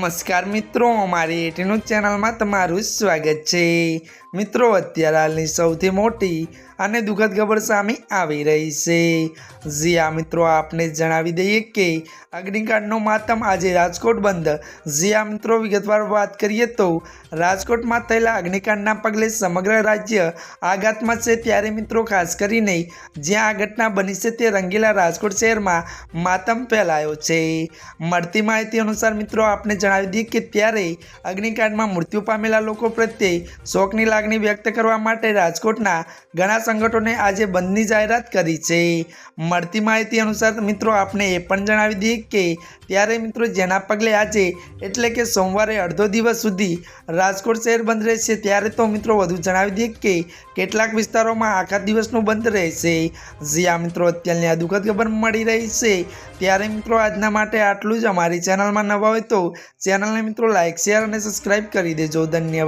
नमस्कार मित्रों, अमारी एटीन्यूज चैनल में तमारुं स्वागत है। मित्रों, अत्यारे हालनी सौथी मोटी અને દુઃખદ ખબર સામે આવી રહી છે। જી આ મિત્રો, આપને જણાવી દઈએ કે અગ્નિકાંડનો માતમ આજે રાજકોટ બંધ। જી આ મિત્રો, વિગતવાર વાત કરીએ તો રાજકોટમાં થયેલા અગ્નિકાંડના પગલે સમગ્ર રાજ્ય આઘાતમાં છે। ત્યારે મિત્રો, ખાસ કરીને જ્યાં આ ઘટના બની છે તે રંગીલા રાજકોટ શહેરમાં માતમ ફેલાયો છે। મળતી માહિતી અનુસાર મિત્રો, આપને જણાવી દઈએ કે ત્યારે અગ્નિકાંડમાં મૃત્યુ પામેલા લોકો પ્રત્યે શોકની લાગણી વ્યક્ત કરવા માટે રાજકોટના ઘણા संगठनों आज बंद की जाहरात करी है। મળતી माहिती अनुसार मित्रों, आपने ये पण जणावी दीए कि त्यारे मित्रों जेना पगले आज एटले के सोमवारे अर्धो दिवस सुधी राजकोट शहर बंद रहेशे। त्यारे तो मित्रों वधु जणावी दीए कि केटलाक विस्तारोमां आखा दिवसनुं बंद रहेशे। जी आ मित्रों, अत्यारनी आ दुखद खबर मळी रही है। त्यारे मित्रों आजना माटे आटलुं ज। अमारी चेनल में नवा होय तो चेनल ने मित्रों लाइक शेर और सब्सक्राइब करी देजो। धन्यवाद।